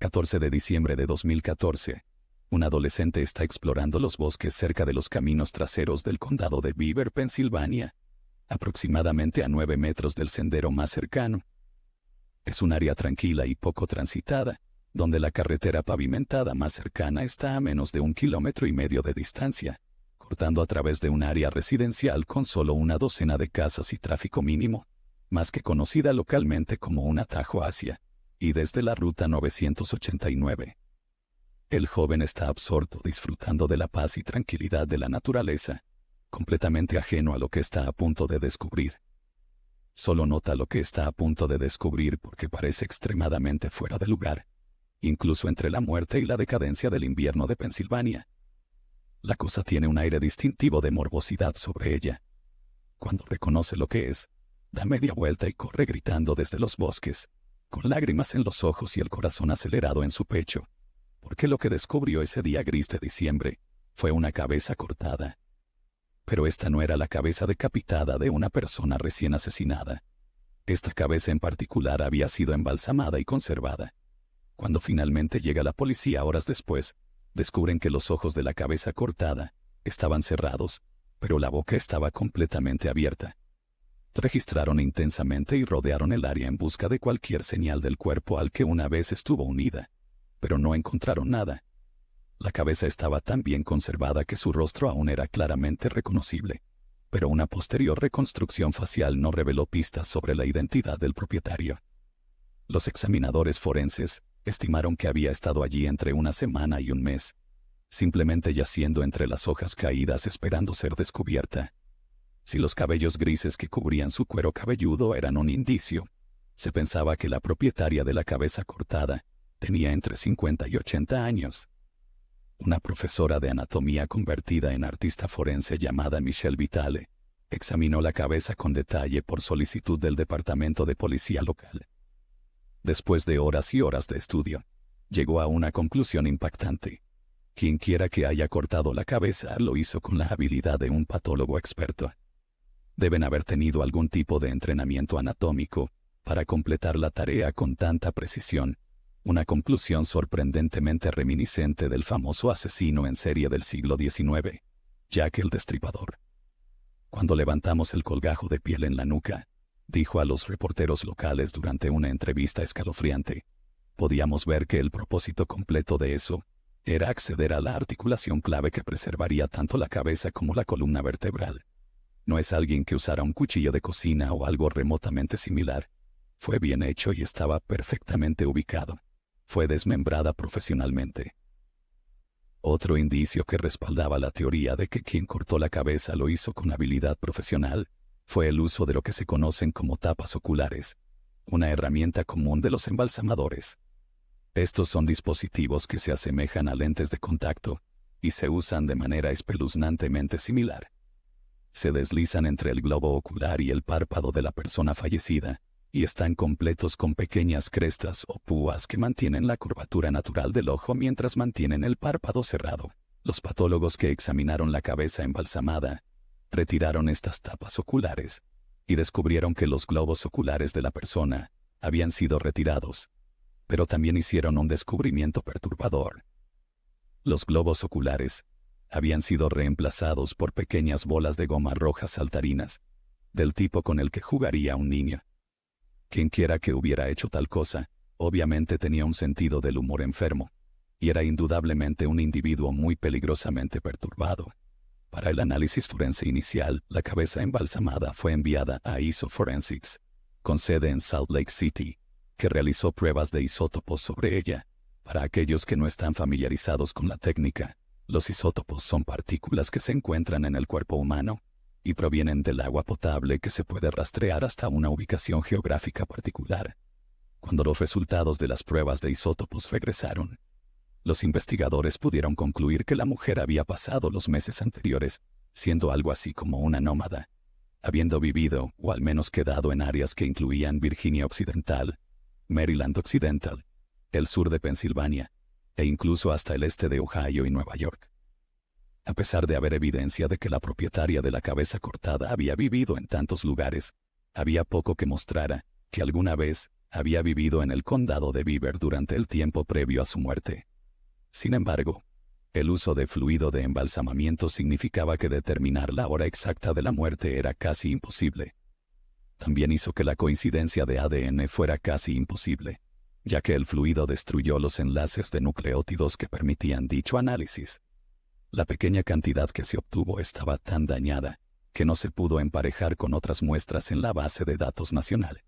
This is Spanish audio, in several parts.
14 de diciembre de 2014. Un adolescente está explorando los bosques cerca de los caminos traseros del condado de Beaver, Pensilvania, aproximadamente a 9 metros del sendero más cercano. Es un área tranquila y poco transitada, donde la carretera pavimentada más cercana está a menos de 1,5 kilómetros de distancia, cortando a través de un área residencial con solo una docena de casas y tráfico mínimo, más que conocida localmente como un atajo hacia y desde la ruta 989. El joven está absorto disfrutando de la paz y tranquilidad de la naturaleza, completamente ajeno a lo que está a punto de descubrir. Solo nota lo que está a punto de descubrir porque parece extremadamente fuera de lugar, incluso entre la muerte y la decadencia del invierno de Pensilvania. La cosa tiene un aire distintivo de morbosidad sobre ella. Cuando reconoce lo que es, da media vuelta y corre gritando desde los bosques, con lágrimas en los ojos y el corazón acelerado en su pecho, porque lo que descubrió ese día gris de diciembre fue una cabeza cortada. Pero esta no era la cabeza decapitada de una persona recién asesinada. Esta cabeza en particular había sido embalsamada y conservada. Cuando finalmente llega la policía horas después, descubren que los ojos de la cabeza cortada estaban cerrados, pero la boca estaba completamente abierta. Registraron intensamente y rodearon el área en busca de cualquier señal del cuerpo al que una vez estuvo unida, pero no encontraron nada. La cabeza estaba tan bien conservada que su rostro aún era claramente reconocible, pero una posterior reconstrucción facial no reveló pistas sobre la identidad del propietario. Los examinadores forenses estimaron que había estado allí entre una semana y un mes, simplemente yaciendo entre las hojas caídas esperando ser descubierta. Si los cabellos grises que cubrían su cuero cabelludo eran un indicio, se pensaba que la propietaria de la cabeza cortada tenía entre 50 y 80 años. Una profesora de anatomía convertida en artista forense llamada Michelle Vitale examinó la cabeza con detalle por solicitud del departamento de policía local. Después de horas y horas de estudio, llegó a una conclusión impactante. Quienquiera que haya cortado la cabeza lo hizo con la habilidad de un patólogo experto. Deben haber tenido algún tipo de entrenamiento anatómico para completar la tarea con tanta precisión, una conclusión sorprendentemente reminiscente del famoso asesino en serie del siglo XIX, Jack el Destripador. Cuando levantamos el colgajo de piel en la nuca, dijo a los reporteros locales durante una entrevista escalofriante, podíamos ver que el propósito completo de eso era acceder a la articulación clave que preservaría tanto la cabeza como la columna vertebral. No es alguien que usara un cuchillo de cocina o algo remotamente similar. Fue bien hecho y estaba perfectamente ubicado. Fue desmembrada profesionalmente. Otro indicio que respaldaba la teoría de que quien cortó la cabeza lo hizo con habilidad profesional fue el uso de lo que se conocen como tapas oculares, una herramienta común de los embalsamadores. Estos son dispositivos que se asemejan a lentes de contacto y se usan de manera espeluznantemente similar. Se deslizan entre el globo ocular y el párpado de la persona fallecida, y están completos con pequeñas crestas o púas que mantienen la curvatura natural del ojo mientras mantienen el párpado cerrado. Los patólogos que examinaron la cabeza embalsamada retiraron estas tapas oculares y descubrieron que los globos oculares de la persona habían sido retirados, pero también hicieron un descubrimiento perturbador. Los globos oculares habían sido reemplazados por pequeñas bolas de goma rojas saltarinas, del tipo con el que jugaría un niño. Quienquiera que hubiera hecho tal cosa, obviamente tenía un sentido del humor enfermo, y era indudablemente un individuo muy peligrosamente perturbado. Para el análisis forense inicial, la cabeza embalsamada fue enviada a IsoForensics, con sede en Salt Lake City, que realizó pruebas de isótopos sobre ella. Para aquellos que no están familiarizados con la técnica, los isótopos son partículas que se encuentran en el cuerpo humano y provienen del agua potable que se puede rastrear hasta una ubicación geográfica particular. Cuando los resultados de las pruebas de isótopos regresaron, los investigadores pudieron concluir que la mujer había pasado los meses anteriores siendo algo así como una nómada, habiendo vivido o al menos quedado en áreas que incluían Virginia Occidental, Maryland Occidental, el sur de Pensilvania, e incluso hasta el este de Ohio y Nueva York. A pesar de haber evidencia de que la propietaria de la cabeza cortada había vivido en tantos lugares, había poco que mostrara que alguna vez había vivido en el condado de Beaver durante el tiempo previo a su muerte. Sin embargo, el uso de fluido de embalsamamiento significaba que determinar la hora exacta de la muerte era casi imposible. También hizo que la coincidencia de ADN fuera casi imposible, ya que el fluido destruyó los enlaces de nucleótidos que permitían dicho análisis. La pequeña cantidad que se obtuvo estaba tan dañada que no se pudo emparejar con otras muestras en la base de datos nacional.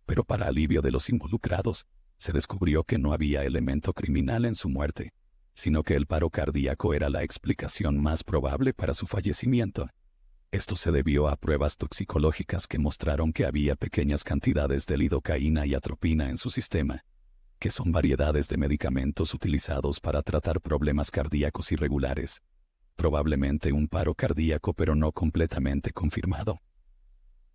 Pero para alivio de los involucrados, se descubrió que no había elemento criminal en su muerte, sino que el paro cardíaco era la explicación más probable para su fallecimiento. Esto se debió a pruebas toxicológicas que mostraron que había pequeñas cantidades de lidocaína y atropina en su sistema, que son variedades de medicamentos utilizados para tratar problemas cardíacos irregulares. Probablemente un paro cardíaco, pero no completamente confirmado.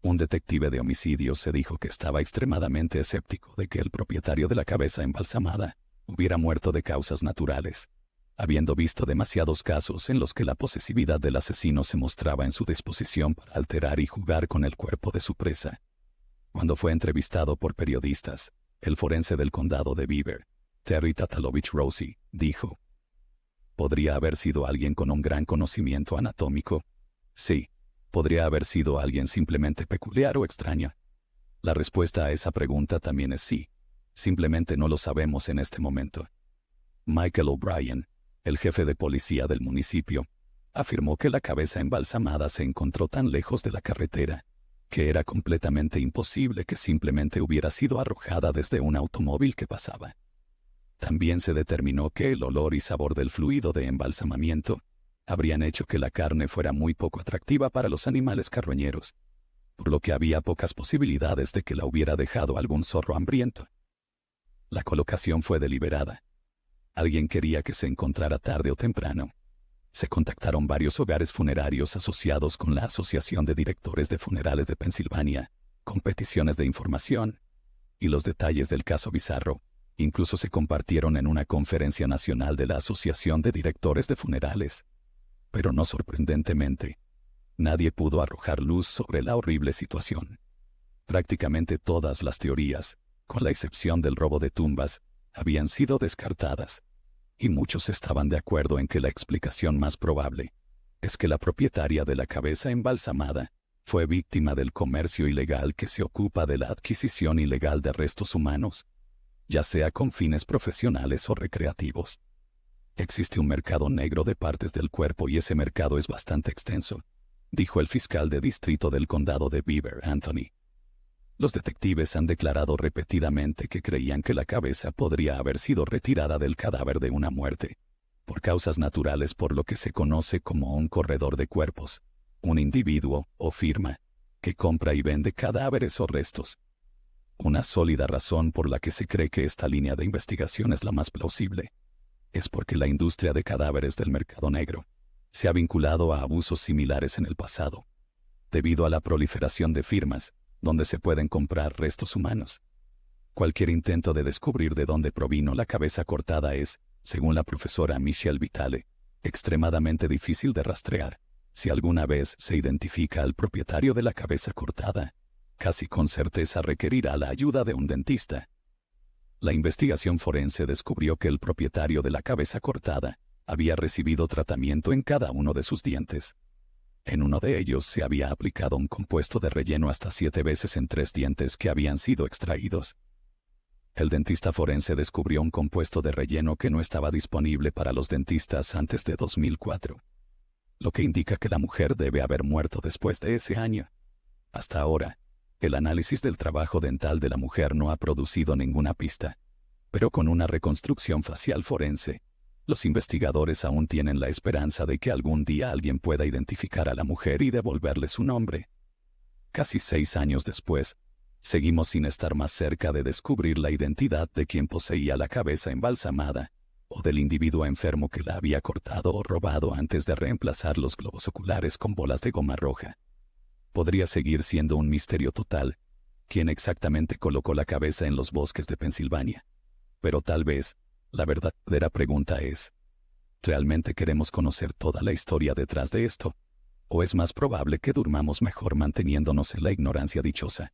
Un detective de homicidios se dijo que estaba extremadamente escéptico de que el propietario de la cabeza embalsamada hubiera muerto de causas naturales, habiendo visto demasiados casos en los que la posesividad del asesino se mostraba en su disposición para alterar y jugar con el cuerpo de su presa. Cuando fue entrevistado por periodistas, el forense del condado de Beaver, Terry Tatalovich Rossi, dijo: ¿podría haber sido alguien con un gran conocimiento anatómico? Sí. ¿Podría haber sido alguien simplemente peculiar o extraño? La respuesta a esa pregunta también es sí. Simplemente no lo sabemos en este momento. Michael O'Brien, el jefe de policía del municipio, afirmó que la cabeza embalsamada se encontró tan lejos de la carretera que era completamente imposible que simplemente hubiera sido arrojada desde un automóvil que pasaba. También se determinó que el olor y sabor del fluido de embalsamamiento habrían hecho que la carne fuera muy poco atractiva para los animales carroñeros, por lo que había pocas posibilidades de que la hubiera dejado algún zorro hambriento. La colocación fue deliberada. Alguien quería que se encontrara tarde o temprano. Se contactaron varios hogares funerarios asociados con la Asociación de Directores de Funerales de Pensilvania, con peticiones de información, y los detalles del caso bizarro incluso se compartieron en una conferencia nacional de la Asociación de Directores de Funerales. Pero no sorprendentemente, nadie pudo arrojar luz sobre la horrible situación. Prácticamente todas las teorías, con la excepción del robo de tumbas, habían sido descartadas, y muchos estaban de acuerdo en que la explicación más probable es que la propietaria de la cabeza embalsamada fue víctima del comercio ilegal que se ocupa de la adquisición ilegal de restos humanos, ya sea con fines profesionales o recreativos. Existe un mercado negro de partes del cuerpo y ese mercado es bastante extenso, dijo el fiscal de distrito del condado de Beaver, Anthony. Los detectives han declarado repetidamente que creían que la cabeza podría haber sido retirada del cadáver de una muerte, por causas naturales, por lo que se conoce como un corredor de cuerpos, un individuo o firma que compra y vende cadáveres o restos. Una sólida razón por la que se cree que esta línea de investigación es la más plausible es porque la industria de cadáveres del mercado negro se ha vinculado a abusos similares en el pasado, debido a la proliferación de firmas donde se pueden comprar restos humanos. Cualquier intento de descubrir de dónde provino la cabeza cortada es, según la profesora Michelle Vitale, extremadamente difícil de rastrear. Si alguna vez se identifica al propietario de la cabeza cortada, casi con certeza requerirá la ayuda de un dentista. La investigación forense descubrió que el propietario de la cabeza cortada había recibido tratamiento en cada uno de sus dientes. En uno de ellos se había aplicado un compuesto de relleno hasta 7 veces en 3 dientes que habían sido extraídos. El dentista forense descubrió un compuesto de relleno que no estaba disponible para los dentistas antes de 2004, lo que indica que la mujer debe haber muerto después de ese año. Hasta ahora, el análisis del trabajo dental de la mujer no ha producido ninguna pista, pero con una reconstrucción facial forense, los investigadores aún tienen la esperanza de que algún día alguien pueda identificar a la mujer y devolverle su nombre. Casi 6 años después, seguimos sin estar más cerca de descubrir la identidad de quien poseía la cabeza embalsamada, o del individuo enfermo que la había cortado o robado antes de reemplazar los globos oculares con bolas de goma roja. Podría seguir siendo un misterio total quién exactamente colocó la cabeza en los bosques de Pensilvania. Pero tal vez, la verdadera pregunta es, ¿realmente queremos conocer toda la historia detrás de esto? ¿O es más probable que durmamos mejor manteniéndonos en la ignorancia dichosa?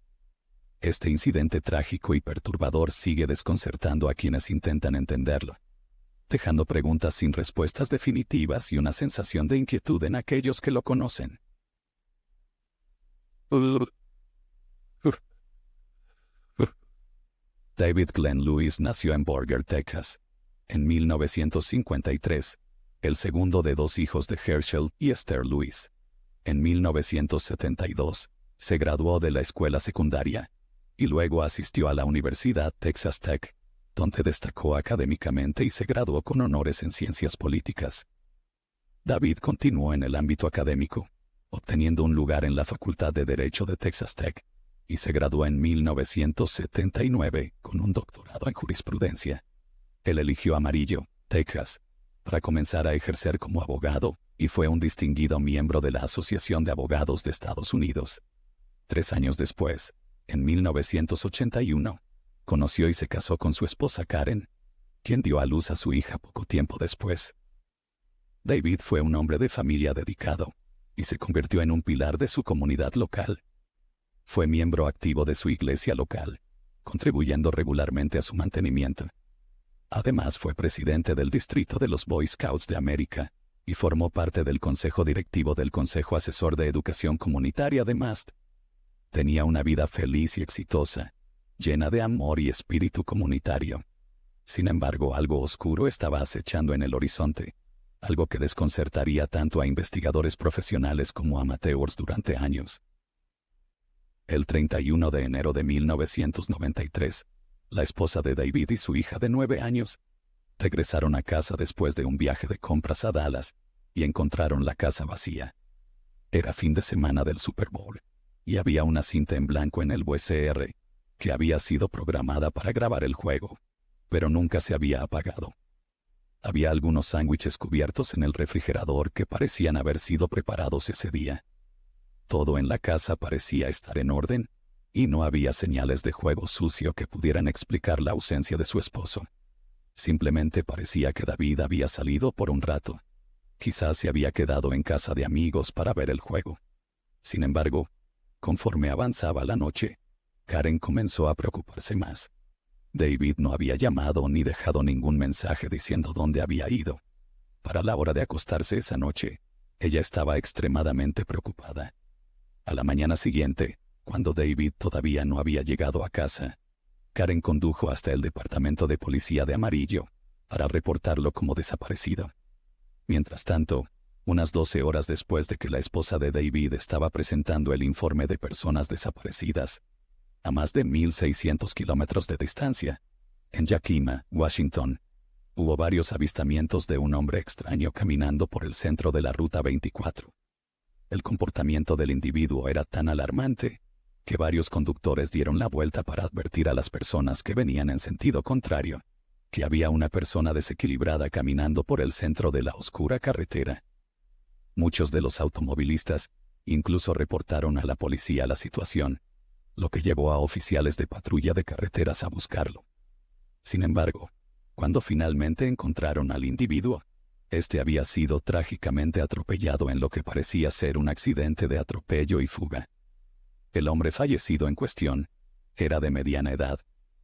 Este incidente trágico y perturbador sigue desconcertando a quienes intentan entenderlo, dejando preguntas sin respuestas definitivas y una sensación de inquietud en aquellos que lo conocen. David Glenn Lewis nació en Borger, Texas, en 1953, el segundo de dos hijos de Herschel y Esther Lewis. En 1972, se graduó de la escuela secundaria y luego asistió a la Universidad Texas Tech, donde destacó académicamente y se graduó con honores en ciencias políticas. David continuó en el ámbito académico, obteniendo un lugar en la Facultad de Derecho de Texas Tech, y se graduó en 1979 con un doctorado en jurisprudencia. Él eligió Amarillo, Texas, para comenzar a ejercer como abogado, y fue un distinguido miembro de la Asociación de Abogados de Estados Unidos. 3 años después, en 1981, conoció y se casó con su esposa Karen, quien dio a luz a su hija poco tiempo después. David fue un hombre de familia dedicado, y se convirtió en un pilar de su comunidad local. Fue miembro activo de su iglesia local, contribuyendo regularmente a su mantenimiento. Además fue presidente del distrito de los Boy Scouts de América, y formó parte del consejo directivo del Consejo Asesor de Educación Comunitaria de MAST. Tenía una vida feliz y exitosa, llena de amor y espíritu comunitario. Sin embargo, algo oscuro estaba acechando en el horizonte, algo que desconcertaría tanto a investigadores profesionales como amateurs durante años. El 31 de enero de 1993, la esposa de David y su hija de 9 años regresaron a casa después de un viaje de compras a Dallas y encontraron la casa vacía. Era fin de semana del Super Bowl, y había una cinta en blanco en el VCR que había sido programada para grabar el juego, pero nunca se había apagado. Había algunos sándwiches cubiertos en el refrigerador que parecían haber sido preparados ese día. Todo en la casa parecía estar en orden, y no había señales de juego sucio que pudieran explicar la ausencia de su esposo. Simplemente parecía que David había salido por un rato. Quizás se había quedado en casa de amigos para ver el juego. Sin embargo, conforme avanzaba la noche, Karen comenzó a preocuparse más. David no había llamado ni dejado ningún mensaje diciendo dónde había ido. Para la hora de acostarse esa noche, ella estaba extremadamente preocupada. A la mañana siguiente, cuando David todavía no había llegado a casa, Karen condujo hasta el departamento de policía de Amarillo para reportarlo como desaparecido. Mientras tanto, unas 12 horas después de que la esposa de David estaba presentando el informe de personas desaparecidas, a más de 1.600 kilómetros de distancia, en Yakima, Washington, hubo varios avistamientos de un hombre extraño caminando por el centro de la Ruta 24. El comportamiento del individuo era tan alarmante que varios conductores dieron la vuelta para advertir a las personas que venían en sentido contrario que había una persona desequilibrada caminando por el centro de la oscura carretera. Muchos de los automovilistas incluso reportaron a la policía la situación, lo que llevó a oficiales de patrulla de carreteras a buscarlo. Sin embargo, cuando finalmente encontraron al individuo, este había sido trágicamente atropellado en lo que parecía ser un accidente de atropello y fuga. El hombre fallecido en cuestión era de mediana edad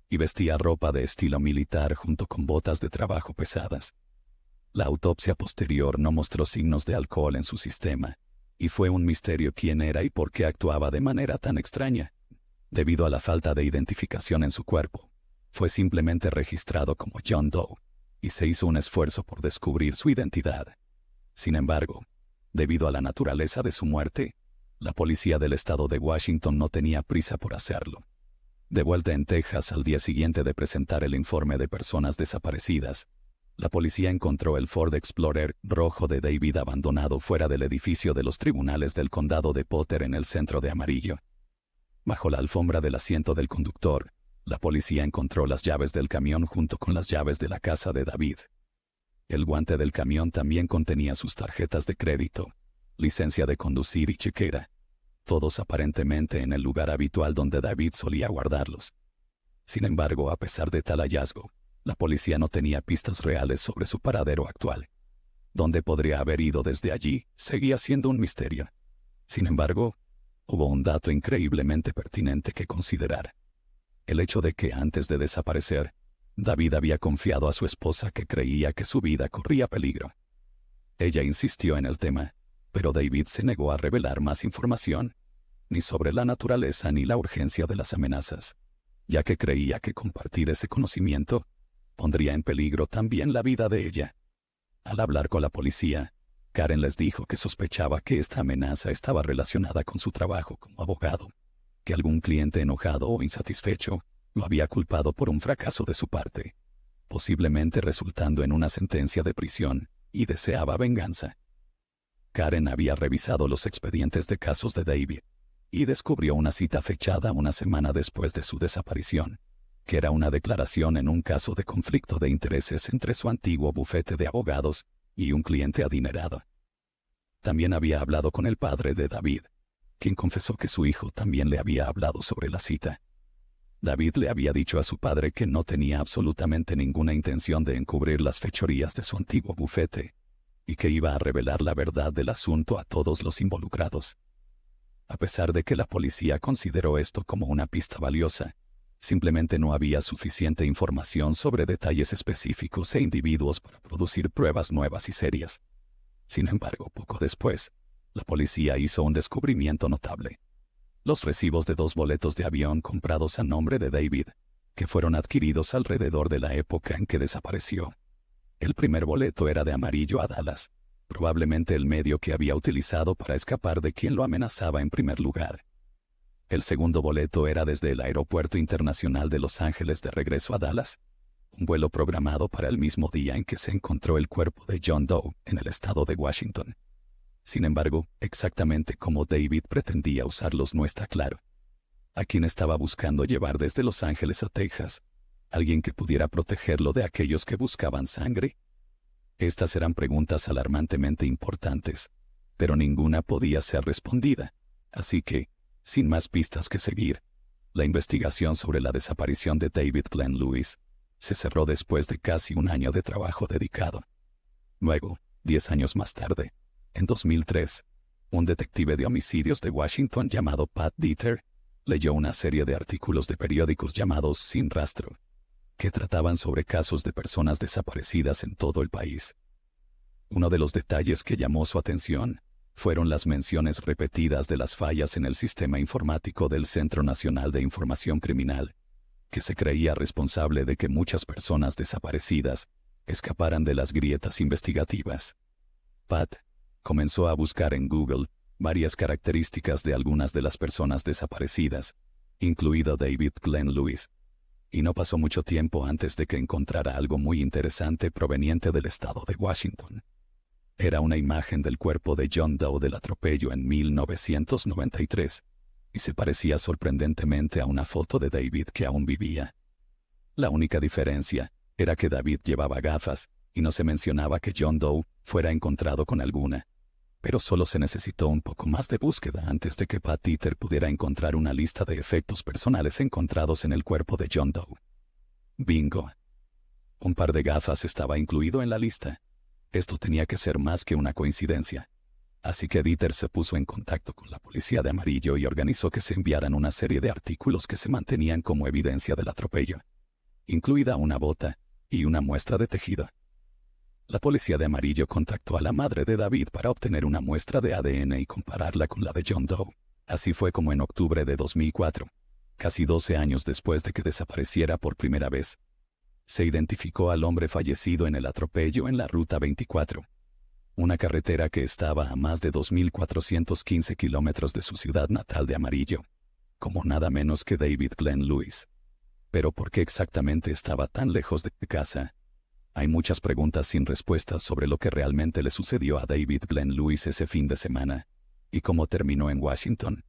y vestía ropa de estilo militar junto con botas de trabajo pesadas. La autopsia posterior no mostró signos de alcohol en su sistema, y fue un misterio quién era y por qué actuaba de manera tan extraña. Debido a la falta de identificación en su cuerpo, fue simplemente registrado como John Doe, y se hizo un esfuerzo por descubrir su identidad. Sin embargo, debido a la naturaleza de su muerte, la policía del estado de Washington no tenía prisa por hacerlo. De vuelta en Texas al día siguiente de presentar el informe de personas desaparecidas, la policía encontró el Ford Explorer rojo de David abandonado fuera del edificio de los tribunales del condado de Potter en el centro de Amarillo. Bajo la alfombra del asiento del conductor, la policía encontró las llaves del camión junto con las llaves de la casa de David. El guante del camión también contenía sus tarjetas de crédito, licencia de conducir y chequera, todos aparentemente en el lugar habitual donde David solía guardarlos. Sin embargo, a pesar de tal hallazgo, la policía no tenía pistas reales sobre su paradero actual. ¿Dónde podría haber ido desde allí? Seguía siendo un misterio. Sin embargo, hubo un dato increíblemente pertinente que considerar. El hecho de que antes de desaparecer, David había confiado a su esposa que creía que su vida corría peligro. Ella insistió en el tema, pero David se negó a revelar más información, ni sobre la naturaleza ni la urgencia de las amenazas, ya que creía que compartir ese conocimiento pondría en peligro también la vida de ella. Al hablar con la policía, Karen les dijo que sospechaba que esta amenaza estaba relacionada con su trabajo como abogado, que algún cliente enojado o insatisfecho lo había culpado por un fracaso de su parte, posiblemente resultando en una sentencia de prisión, y deseaba venganza. Karen había revisado los expedientes de casos de David y descubrió una cita fechada una semana después de su desaparición, que era una declaración en un caso de conflicto de intereses entre su antiguo bufete de abogados y un cliente adinerado. También había hablado con el padre de David, quien confesó que su hijo también le había hablado sobre la cita. David le había dicho a su padre que no tenía absolutamente ninguna intención de encubrir las fechorías de su antiguo bufete, y que iba a revelar la verdad del asunto a todos los involucrados. A pesar de que la policía consideró esto como una pista valiosa, simplemente no había suficiente información sobre detalles específicos e individuos para producir pruebas nuevas y serias. Sin embargo, poco después, la policía hizo un descubrimiento notable. Los recibos de 2 boletos de avión comprados a nombre de David, que fueron adquiridos alrededor de la época en que desapareció. El primer boleto era de amarillo a Dallas, probablemente el medio que había utilizado para escapar de quien lo amenazaba en primer lugar. El segundo boleto era desde el Aeropuerto Internacional de Los Ángeles de regreso a Dallas, un vuelo programado para el mismo día en que se encontró el cuerpo de John Doe en el estado de Washington. Sin embargo, exactamente cómo David pretendía usarlos no está claro. ¿A quién estaba buscando llevar desde Los Ángeles a Texas? ¿Alguien que pudiera protegerlo de aquellos que buscaban sangre? Estas eran preguntas alarmantemente importantes, pero ninguna podía ser respondida, así que, sin más pistas que seguir, la investigación sobre la desaparición de David Glenn Lewis se cerró después de casi un año de trabajo dedicado. Luego, 10 años más tarde, en 2003, un detective de homicidios de Washington llamado Pat Dieter leyó una serie de artículos de periódicos llamados Sin Rastro, que trataban sobre casos de personas desaparecidas en todo el país. Uno de los detalles que llamó su atención fueron las menciones repetidas de las fallas en el sistema informático del Centro Nacional de Información Criminal, que se creía responsable de que muchas personas desaparecidas escaparan de las grietas investigativas. Pat comenzó a buscar en Google varias características de algunas de las personas desaparecidas, incluido David Glenn Lewis, y no pasó mucho tiempo antes de que encontrara algo muy interesante proveniente del estado de Washington. Era una imagen del cuerpo de John Doe del atropello en 1993, y se parecía sorprendentemente a una foto de David que aún vivía. La única diferencia era que David llevaba gafas, y no se mencionaba que John Doe fuera encontrado con alguna. Pero solo se necesitó un poco más de búsqueda antes de que Pat Dieter pudiera encontrar una lista de efectos personales encontrados en el cuerpo de John Doe. Bingo. Un par de gafas estaba incluido en la lista. Esto tenía que ser más que una coincidencia. Así que Dieter se puso en contacto con la policía de Amarillo y organizó que se enviaran una serie de artículos que se mantenían como evidencia del atropello, incluida una bota y una muestra de tejido. La policía de Amarillo contactó a la madre de David para obtener una muestra de ADN y compararla con la de John Doe. Así fue como en octubre de 2004, casi 12 años después de que desapareciera por primera vez, se identificó al hombre fallecido en el atropello en la Ruta 24, una carretera que estaba a más de 2.415 kilómetros de su ciudad natal de Amarillo, como nada menos que David Glenn Lewis. Pero ¿por qué exactamente estaba tan lejos de casa? Hay muchas preguntas sin respuestas sobre lo que realmente le sucedió a David Glenn Lewis ese fin de semana, y cómo terminó en Washington.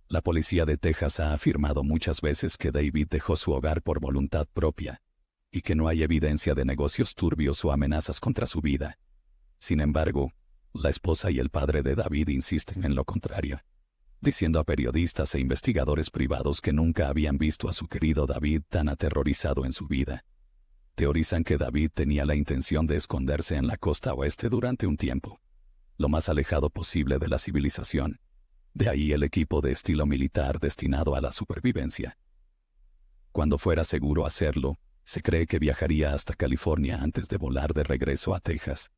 La policía de Texas ha afirmado muchas veces que David dejó su hogar por voluntad propia, y que no hay evidencia de negocios turbios o amenazas contra su vida. Sin embargo, la esposa y el padre de David insisten en lo contrario, diciendo a periodistas e investigadores privados que nunca habían visto a su querido David tan aterrorizado en su vida. Teorizan que David tenía la intención de esconderse en la costa oeste durante un tiempo, lo más alejado posible de la civilización. De ahí el equipo de estilo militar destinado a la supervivencia. Cuando fuera seguro hacerlo, se cree que viajaría hasta California antes de volar de regreso a Texas.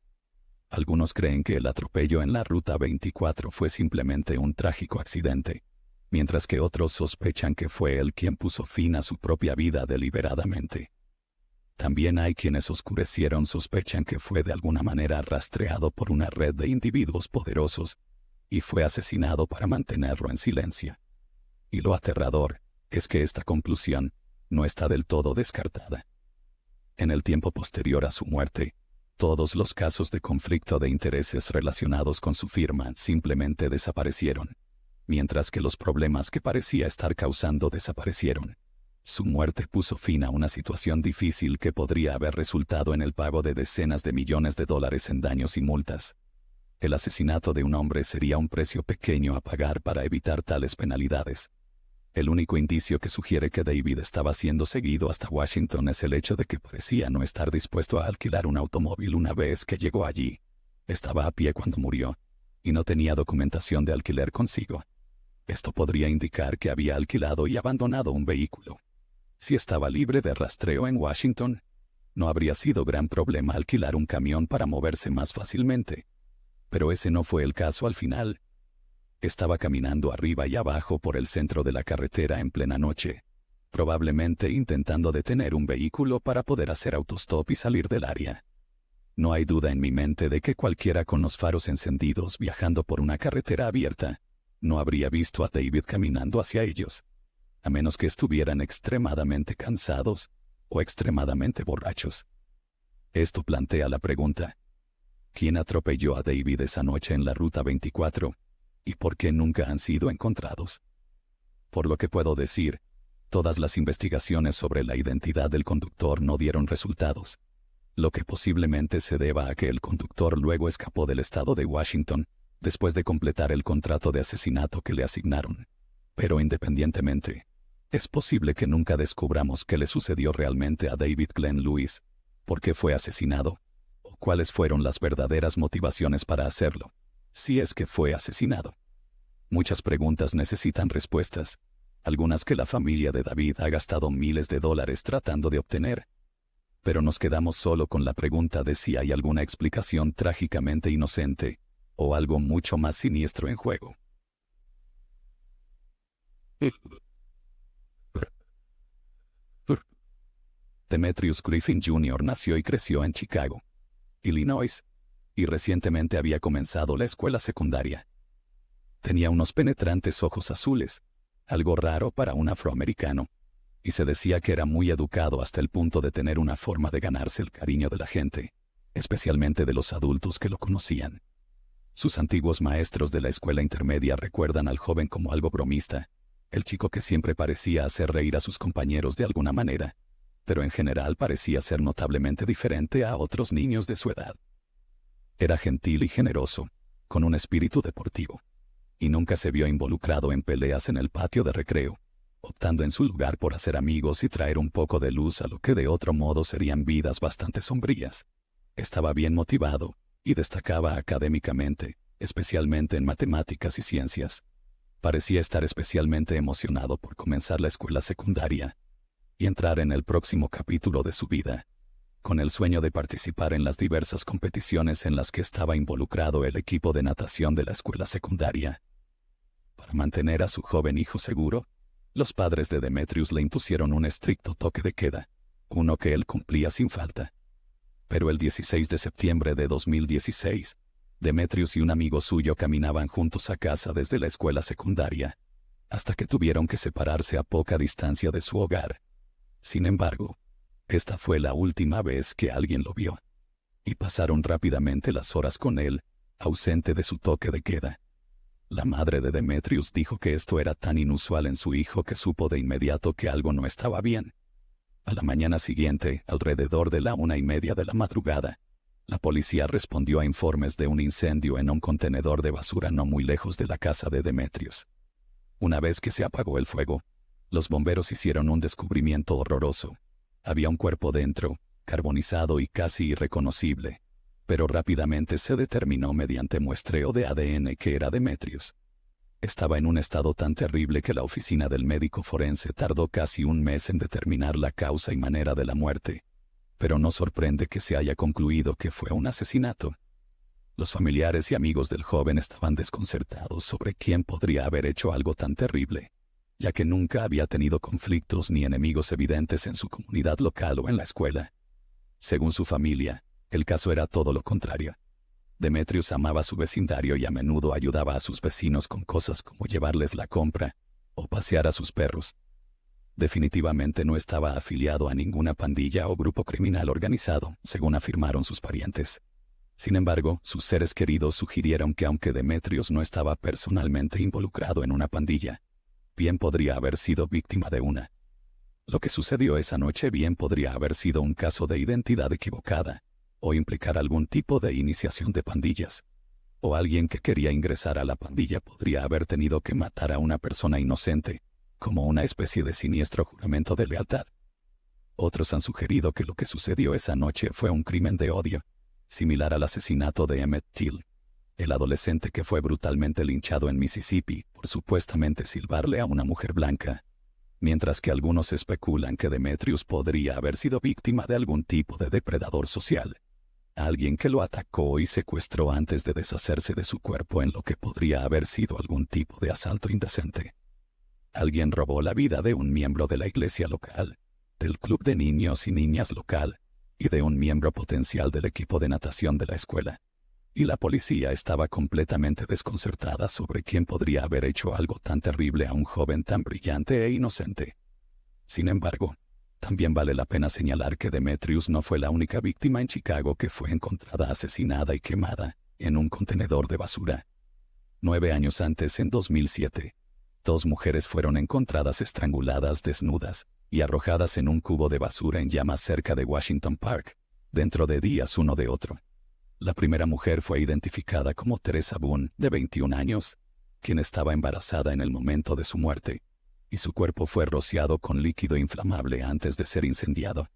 Algunos creen que el atropello en la Ruta 24 fue simplemente un trágico accidente, mientras que otros sospechan que fue él quien puso fin a su propia vida deliberadamente. También hay quienes sospechan que fue de alguna manera rastreado por una red de individuos poderosos y fue asesinado para mantenerlo en silencio. Y lo aterrador es que esta conclusión no está del todo descartada. En el tiempo posterior a su muerte, todos los casos de conflicto de intereses relacionados con su firma simplemente desaparecieron, mientras que los problemas que parecía estar causando desaparecieron. Su muerte puso fin a una situación difícil que podría haber resultado en el pago de decenas de millones de dólares en daños y multas. El asesinato de un hombre sería un precio pequeño a pagar para evitar tales penalidades. El único indicio que sugiere que David estaba siendo seguido hasta Washington es el hecho de que parecía no estar dispuesto a alquilar un automóvil una vez que llegó allí. Estaba a pie cuando murió, y no tenía documentación de alquiler consigo. Esto podría indicar que había alquilado y abandonado un vehículo. Si estaba libre de rastreo en Washington, no habría sido gran problema alquilar un camión para moverse más fácilmente. Pero ese no fue el caso al final. Estaba caminando arriba y abajo por el centro de la carretera en plena noche, probablemente intentando detener un vehículo para poder hacer autostop y salir del área. No hay duda en mi mente de que cualquiera con los faros encendidos viajando por una carretera abierta no habría visto a David caminando hacia ellos, a menos que estuvieran extremadamente cansados o extremadamente borrachos. Esto plantea la pregunta: ¿quién atropelló a David esa noche en la Ruta 24? ¿Y por qué nunca han sido encontrados? Por lo que puedo decir, todas las investigaciones sobre la identidad del conductor no dieron resultados, lo que posiblemente se deba a que el conductor luego escapó del estado de Washington después de completar el contrato de asesinato que le asignaron. Pero independientemente, es posible que nunca descubramos qué le sucedió realmente a David Glenn Lewis, por qué fue asesinado, o cuáles fueron las verdaderas motivaciones para hacerlo, si es que fue asesinado. Muchas preguntas necesitan respuestas, algunas que la familia de David ha gastado miles de dólares tratando de obtener. Pero nos quedamos solo con la pregunta de si hay alguna explicación trágicamente inocente, o algo mucho más siniestro en juego. Demetrius Griffin Jr. nació y creció en Chicago, Illinois, y recientemente había comenzado la escuela secundaria. Tenía unos penetrantes ojos azules, algo raro para un afroamericano, y se decía que era muy educado hasta el punto de tener una forma de ganarse el cariño de la gente, especialmente de los adultos que lo conocían. Sus antiguos maestros de la escuela intermedia recuerdan al joven como algo bromista, el chico que siempre parecía hacer reír a sus compañeros de alguna manera, pero en general parecía ser notablemente diferente a otros niños de su edad. Era gentil y generoso, con un espíritu deportivo, y nunca se vio involucrado en peleas en el patio de recreo, optando en su lugar por hacer amigos y traer un poco de luz a lo que de otro modo serían vidas bastante sombrías. Estaba bien motivado, y destacaba académicamente, especialmente en matemáticas y ciencias. Parecía estar especialmente emocionado por comenzar la escuela secundaria y entrar en el próximo capítulo de su vida, con el sueño de participar en las diversas competiciones en las que estaba involucrado el equipo de natación de la escuela secundaria. Para mantener a su joven hijo seguro, los padres de Demetrius le impusieron un estricto toque de queda, uno que él cumplía sin falta. Pero el 16 de septiembre de 2016, Demetrius y un amigo suyo caminaban juntos a casa desde la escuela secundaria, hasta que tuvieron que separarse a poca distancia de su hogar. Sin embargo, esta fue la última vez que alguien lo vio, y pasaron rápidamente las horas con él, ausente de su toque de queda. La madre de Demetrius dijo que esto era tan inusual en su hijo que supo de inmediato que algo no estaba bien. A la mañana siguiente, alrededor de la 1:30 de la madrugada, la policía respondió a informes de un incendio en un contenedor de basura no muy lejos de la casa de Demetrius. Una vez que se apagó el fuego, los bomberos hicieron un descubrimiento horroroso. Había un cuerpo dentro, carbonizado y casi irreconocible, pero rápidamente se determinó mediante muestreo de ADN que era Demetrius. Estaba en un estado tan terrible que la oficina del médico forense tardó casi un mes en determinar la causa y manera de la muerte. Pero no sorprende que se haya concluido que fue un asesinato. Los familiares y amigos del joven estaban desconcertados sobre quién podría haber hecho algo tan terrible, ya que nunca había tenido conflictos ni enemigos evidentes en su comunidad local o en la escuela. Según su familia, el caso era todo lo contrario. Demetrius amaba su vecindario y a menudo ayudaba a sus vecinos con cosas como llevarles la compra o pasear a sus perros. Definitivamente no estaba afiliado a ninguna pandilla o grupo criminal organizado, según afirmaron sus parientes. Sin embargo, sus seres queridos sugirieron que aunque Demetrius no estaba personalmente involucrado en una pandilla, bien podría haber sido víctima de una. Lo que sucedió esa noche bien podría haber sido un caso de identidad equivocada, o implicar algún tipo de iniciación de pandillas. O alguien que quería ingresar a la pandilla podría haber tenido que matar a una persona inocente, como una especie de siniestro juramento de lealtad. Otros han sugerido que lo que sucedió esa noche fue un crimen de odio, similar al asesinato de Emmett Till, el adolescente que fue brutalmente linchado en Mississippi por supuestamente silbarle a una mujer blanca, mientras que algunos especulan que Demetrius podría haber sido víctima de algún tipo de depredador social, alguien que lo atacó y secuestró antes de deshacerse de su cuerpo en lo que podría haber sido algún tipo de asalto indecente. Alguien robó la vida de un miembro de la iglesia local, del club de niños y niñas local, y de un miembro potencial del equipo de natación de la escuela. Y la policía estaba completamente desconcertada sobre quién podría haber hecho algo tan terrible a un joven tan brillante e inocente. Sin embargo, también vale la pena señalar que Demetrius no fue la única víctima en Chicago que fue encontrada asesinada y quemada en un contenedor de basura. 9 años antes, en 2007, 2 mujeres fueron encontradas estranguladas desnudas y arrojadas en un cubo de basura en llamas cerca de Washington Park, dentro de días uno de otro. La primera mujer fue identificada como Teresa Boone, de 21 años, quien estaba embarazada en el momento de su muerte, y su cuerpo fue rociado con líquido inflamable antes de ser incendiado.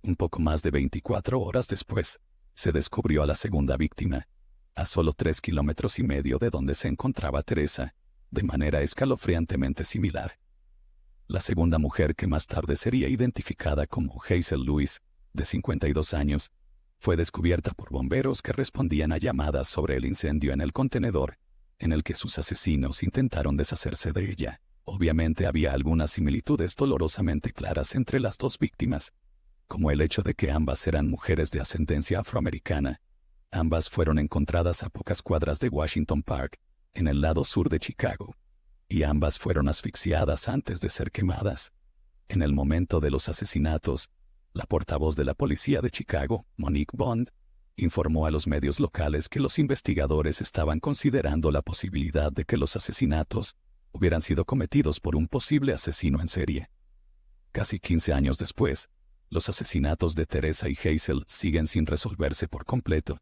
Un poco más de 24 horas después, se descubrió a la segunda víctima, a solo 3,5 kilómetros de donde se encontraba Teresa, de manera escalofriantemente similar. La segunda mujer, que más tarde sería identificada como Hazel Lewis, de 52 años, fue descubierta por bomberos que respondían a llamadas sobre el incendio en el contenedor, en el que sus asesinos intentaron deshacerse de ella. Obviamente había algunas similitudes dolorosamente claras entre las 2 víctimas, como el hecho de que ambas eran mujeres de ascendencia afroamericana. Ambas fueron encontradas a pocas cuadras de Washington Park, en el lado sur de Chicago, y ambas fueron asfixiadas antes de ser quemadas. En el momento de los asesinatos, la portavoz de la policía de Chicago, Monique Bond, informó a los medios locales que los investigadores estaban considerando la posibilidad de que los asesinatos hubieran sido cometidos por un posible asesino en serie. Casi 15 años después, los asesinatos de Teresa y Hazel siguen sin resolverse por completo,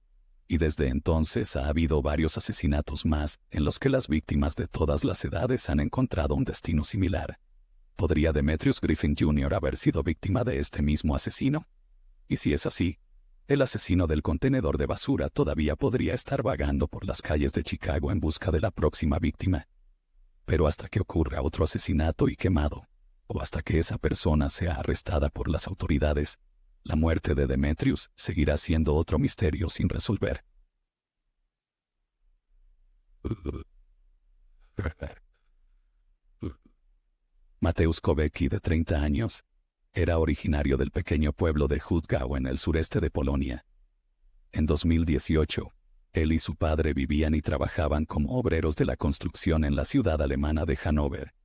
y desde entonces ha habido varios asesinatos más en los que las víctimas de todas las edades han encontrado un destino similar. ¿Podría Demetrius Griffin Jr. haber sido víctima de este mismo asesino? Y si es así, el asesino del contenedor de basura todavía podría estar vagando por las calles de Chicago en busca de la próxima víctima. Pero hasta que ocurra otro asesinato y quemado, o hasta que esa persona sea arrestada por las autoridades, la muerte de Demetrius seguirá siendo otro misterio sin resolver. Mateusz Kowecki, de 30 años, era originario del pequeño pueblo de Hudgau en el sureste de Polonia. En 2018, él y su padre vivían y trabajaban como obreros de la construcción en la ciudad alemana de Hannover,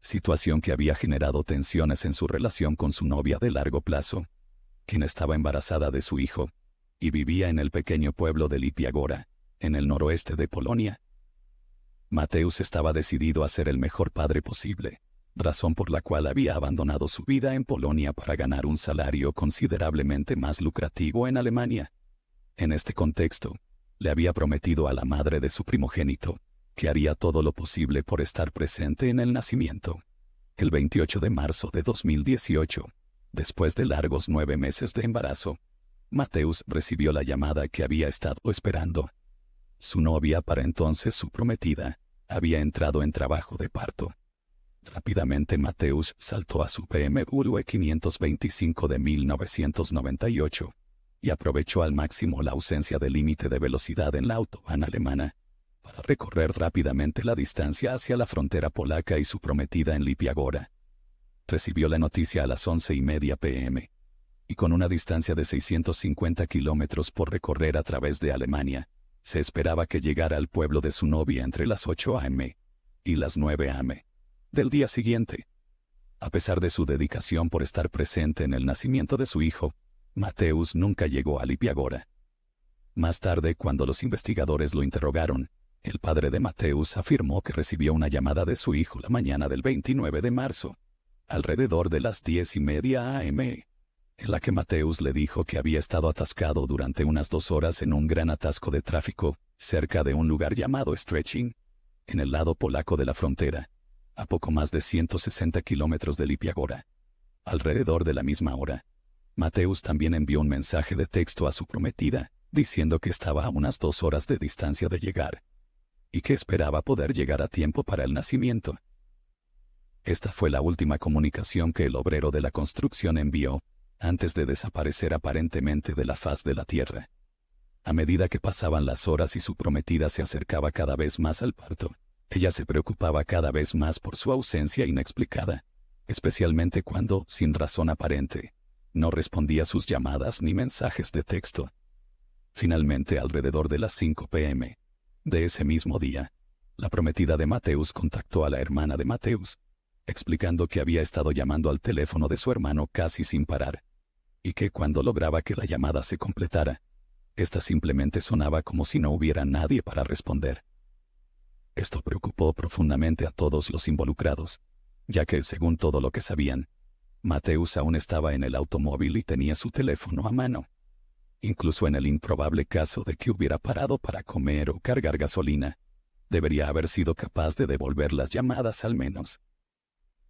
situación que había generado tensiones en su relación con su novia de largo plazo, quien estaba embarazada de su hijo, y vivía en el pequeño pueblo de Lipia Góra, en el noroeste de Polonia. Mateusz estaba decidido a ser el mejor padre posible, razón por la cual había abandonado su vida en Polonia para ganar un salario considerablemente más lucrativo en Alemania. En este contexto, le había prometido a la madre de su primogénito que haría todo lo posible por estar presente en el nacimiento. El 28 de marzo de 2018, después de largos 9 meses de embarazo, Mateusz recibió la llamada que había estado esperando. Su novia, para entonces su prometida, había entrado en trabajo de parto. Rápidamente Mateusz saltó a su BMW 525 de 1998 y aprovechó al máximo la ausencia de límite de velocidad en la autobahn alemana para recorrer rápidamente la distancia hacia la frontera polaca y su prometida en Lipia Góra. Recibió la noticia a las 11:30 p.m. y con una distancia de 650 kilómetros por recorrer a través de Alemania, se esperaba que llegara al pueblo de su novia entre las 8 a.m. y las 9 a.m. del día siguiente. A pesar de su dedicación por estar presente en el nacimiento de su hijo, Mateusz nunca llegó a Lipia Góra. Más tarde, cuando los investigadores lo interrogaron, el padre de Mateusz afirmó que recibió una llamada de su hijo la mañana del 29 de marzo, alrededor de las 10:30 a.m., en la que Mateusz le dijo que había estado atascado durante unas 2 horas en un gran atasco de tráfico, cerca de un lugar llamado Stretching, en el lado polaco de la frontera, a poco más de 160 kilómetros de Lipia Góra. Alrededor de la misma hora, Mateusz también envió un mensaje de texto a su prometida, diciendo que estaba a unas 2 horas de distancia de llegar, y que esperaba poder llegar a tiempo para el nacimiento. Esta fue la última comunicación que el obrero de la construcción envió, antes de desaparecer aparentemente de la faz de la tierra. A medida que pasaban las horas y su prometida se acercaba cada vez más al parto, ella se preocupaba cada vez más por su ausencia inexplicada, especialmente cuando, sin razón aparente, no respondía sus llamadas ni mensajes de texto. Finalmente, alrededor de las 5 p.m. de ese mismo día, la prometida de Mateusz contactó a la hermana de Mateusz, explicando que había estado llamando al teléfono de su hermano casi sin parar, y que cuando lograba que la llamada se completara, ésta simplemente sonaba como si no hubiera nadie para responder. Esto preocupó profundamente a todos los involucrados, ya que, según todo lo que sabían, Mateusz aún estaba en el automóvil y tenía su teléfono a mano. Incluso en el improbable caso de que hubiera parado para comer o cargar gasolina, debería haber sido capaz de devolver las llamadas al menos.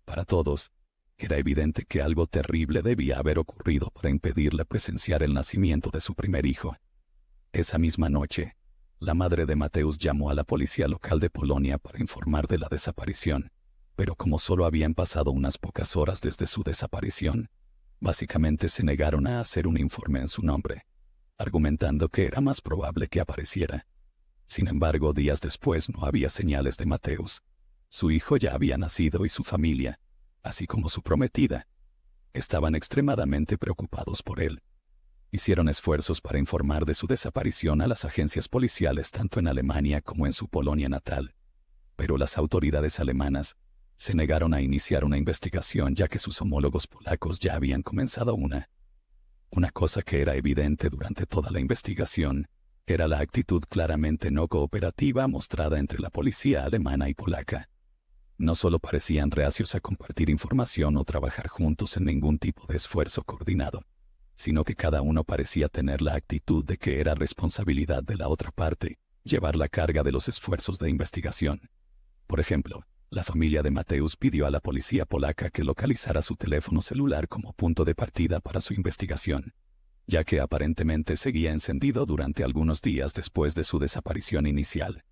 Para todos, era evidente que algo terrible debía haber ocurrido para impedirle presenciar el nacimiento de su primer hijo. Esa misma noche, la madre de Mateusz llamó a la policía local de Polonia para informar de la desaparición, pero como solo habían pasado unas pocas horas desde su desaparición, básicamente se negaron a hacer un informe en su nombre, argumentando que era más probable que apareciera. Sin embargo, días después no había señales de Mateusz. Su hijo ya había nacido y su familia, así como su prometida, estaban extremadamente preocupados por él. Hicieron esfuerzos para informar de su desaparición a las agencias policiales tanto en Alemania como en su Polonia natal, pero las autoridades alemanas se negaron a iniciar una investigación ya que sus homólogos polacos ya habían comenzado una. Una cosa que era evidente durante toda la investigación era la actitud claramente no cooperativa mostrada entre la policía alemana y polaca. No solo parecían reacios a compartir información o trabajar juntos en ningún tipo de esfuerzo coordinado, sino que cada uno parecía tener la actitud de que era responsabilidad de la otra parte llevar la carga de los esfuerzos de investigación. Por ejemplo, la familia de Mateusz pidió a la policía polaca que localizara su teléfono celular como punto de partida para su investigación, ya que aparentemente seguía encendido durante algunos días después de su desaparición inicial.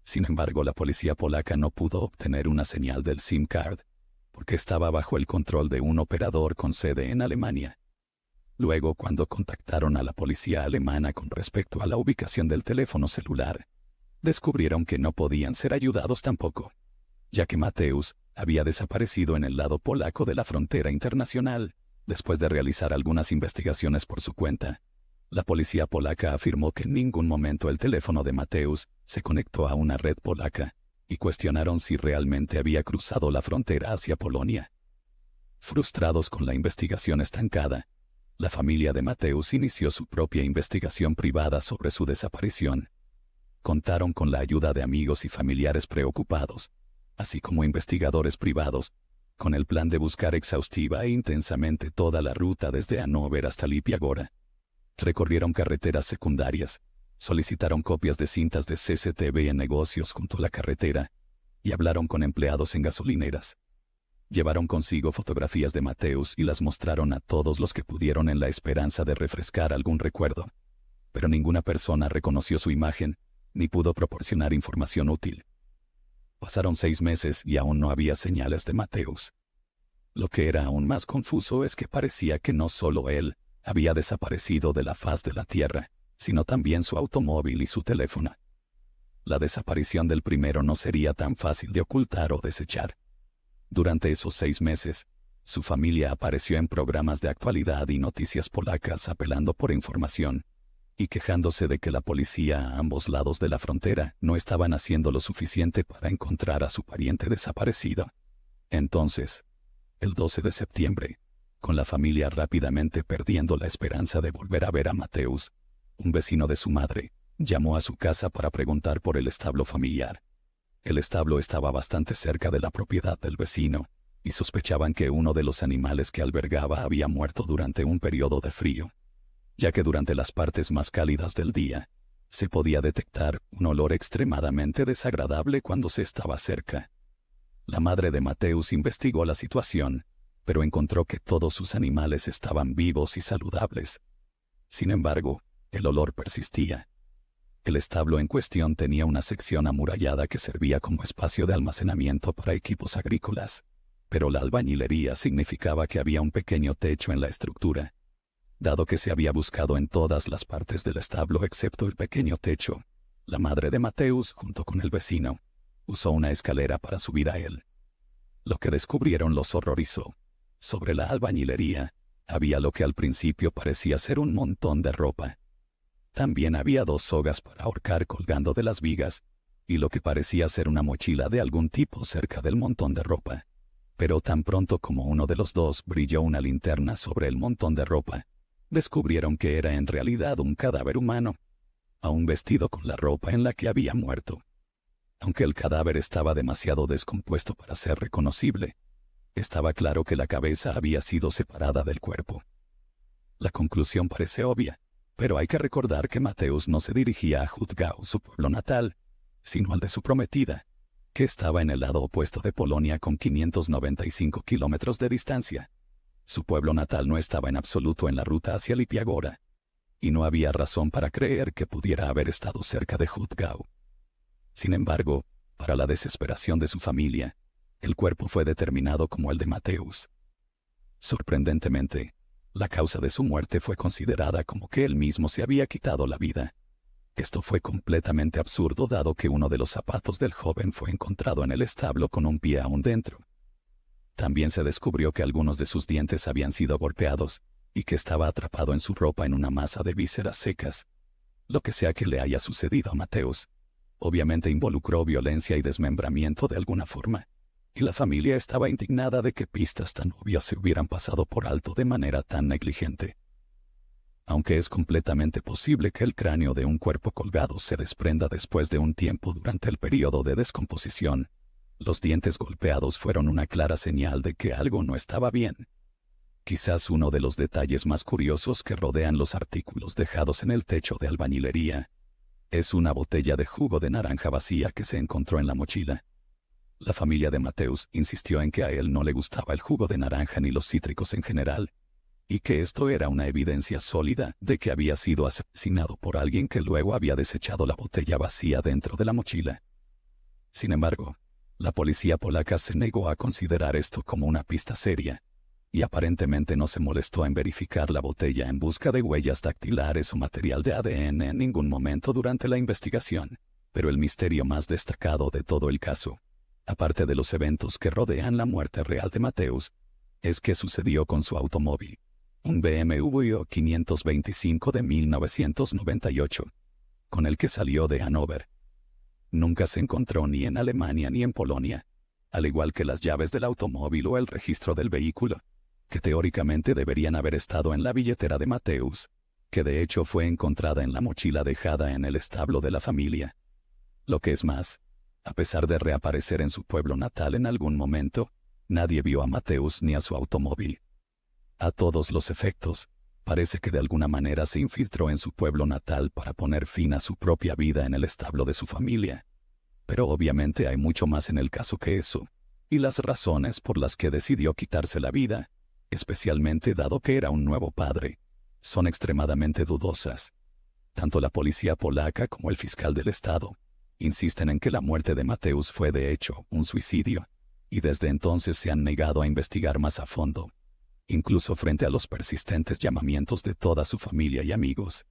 Sin embargo, la policía polaca no pudo obtener una señal del SIM card, porque estaba bajo el control de un operador con sede en Alemania. Luego, cuando contactaron a la policía alemana con respecto a la ubicación del teléfono celular, descubrieron que no podían ser ayudados tampoco, ya que Mateusz había desaparecido en el lado polaco de la frontera internacional, después de realizar algunas investigaciones por su cuenta. La policía polaca afirmó que en ningún momento el teléfono de Mateusz se conectó a una red polaca, y cuestionaron si realmente había cruzado la frontera hacia Polonia. Frustrados con la investigación estancada, la familia de Mateusz inició su propia investigación privada sobre su desaparición. Contaron con la ayuda de amigos y familiares preocupados, así como investigadores privados, con el plan de buscar exhaustiva e intensamente toda la ruta desde Hannover hasta Lipia Góra. Recorrieron carreteras secundarias, solicitaron copias de cintas de CCTV en negocios junto a la carretera, y hablaron con empleados en gasolineras. Llevaron consigo fotografías de Mateusz y las mostraron a todos los que pudieron en la esperanza de refrescar algún recuerdo, pero ninguna persona reconoció su imagen, ni pudo proporcionar información útil. Pasaron 6 meses y aún no había señales de Mateusz. Lo que era aún más confuso es que parecía que no solo él había desaparecido de la faz de la tierra, sino también su automóvil y su teléfono. La desaparición del primero no sería tan fácil de ocultar o desechar. Durante esos 6 meses, su familia apareció en programas de actualidad y noticias polacas apelando por información y quejándose de que la policía a ambos lados de la frontera no estaban haciendo lo suficiente para encontrar a su pariente desaparecido. Entonces, el 12 de septiembre, con la familia rápidamente perdiendo la esperanza de volver a ver a Mateusz, un vecino de su madre llamó a su casa para preguntar por el establo familiar. El establo estaba bastante cerca de la propiedad del vecino, y sospechaban que uno de los animales que albergaba había muerto durante un periodo de frío, ya que durante las partes más cálidas del día, se podía detectar un olor extremadamente desagradable cuando se estaba cerca. La madre de Mateusz investigó la situación, pero encontró que todos sus animales estaban vivos y saludables. Sin embargo, el olor persistía. El establo en cuestión tenía una sección amurallada que servía como espacio de almacenamiento para equipos agrícolas, pero la albañilería significaba que había un pequeño techo en la estructura. Dado que se había buscado en todas las partes del establo excepto el pequeño techo, la madre de Mateusz, junto con el vecino, usó una escalera para subir a él. Lo que descubrieron los horrorizó. Sobre la albañilería, había lo que al principio parecía ser un montón de ropa. También había 2 sogas para ahorcar colgando de las vigas, y lo que parecía ser una mochila de algún tipo cerca del montón de ropa. Pero tan pronto como uno de los dos brilló una linterna sobre el montón de ropa, descubrieron que era en realidad un cadáver humano, aún vestido con la ropa en la que había muerto. Aunque el cadáver estaba demasiado descompuesto para ser reconocible, estaba claro que la cabeza había sido separada del cuerpo. La conclusión parece obvia, pero hay que recordar que Mateusz no se dirigía a Hutgau, su pueblo natal, sino al de su prometida, que estaba en el lado opuesto de Polonia con 595 kilómetros de distancia. Su pueblo natal no estaba en absoluto en la ruta hacia Lipiagora, y no había razón para creer que pudiera haber estado cerca de Hutgau. Sin embargo, para la desesperación de su familia, el cuerpo fue determinado como el de Mateusz. Sorprendentemente, la causa de su muerte fue considerada como que él mismo se había quitado la vida. Esto fue completamente absurdo dado que uno de los zapatos del joven fue encontrado en el establo con un pie aún dentro. También se descubrió que algunos de sus dientes habían sido golpeados y que estaba atrapado en su ropa en una masa de vísceras secas. Lo que sea que le haya sucedido a Mateusz, obviamente involucró violencia y desmembramiento de alguna forma, y la familia estaba indignada de que pistas tan obvias se hubieran pasado por alto de manera tan negligente. Aunque es completamente posible que el cráneo de un cuerpo colgado se desprenda después de un tiempo durante el periodo de descomposición, los dientes golpeados fueron una clara señal de que algo no estaba bien. Quizás uno de los detalles más curiosos que rodean los artículos dejados en el techo de albañilería es una botella de jugo de naranja vacía que se encontró en la mochila. La familia de Mateusz insistió en que a él no le gustaba el jugo de naranja ni los cítricos en general, y que esto era una evidencia sólida de que había sido asesinado por alguien que luego había desechado la botella vacía dentro de la mochila. Sin embargo, la policía polaca se negó a considerar esto como una pista seria, y aparentemente no se molestó en verificar la botella en busca de huellas dactilares o material de ADN en ningún momento durante la investigación. Pero el misterio más destacado de todo el caso, aparte de los eventos que rodean la muerte real de Mateusz, es qué sucedió con su automóvil, un BMW 525 de 1998, con el que salió de Hannover. Nunca se encontró ni en Alemania ni en Polonia, al igual que las llaves del automóvil o el registro del vehículo, que teóricamente deberían haber estado en la billetera de Mateusz, que de hecho fue encontrada en la mochila dejada en el establo de la familia. Lo que es más, a pesar de reaparecer en su pueblo natal en algún momento, nadie vio a Mateusz ni a su automóvil. A todos los efectos, parece que de alguna manera se infiltró en su pueblo natal para poner fin a su propia vida en el establo de su familia. Pero obviamente hay mucho más en el caso que eso, y las razones por las que decidió quitarse la vida, especialmente dado que era un nuevo padre, son extremadamente dudosas. Tanto la policía polaca como el fiscal del estado Insisten en que la muerte de Mateusz fue de hecho un suicidio, y desde entonces se han negado a investigar más a fondo, incluso frente a los persistentes llamamientos de toda su familia y amigos,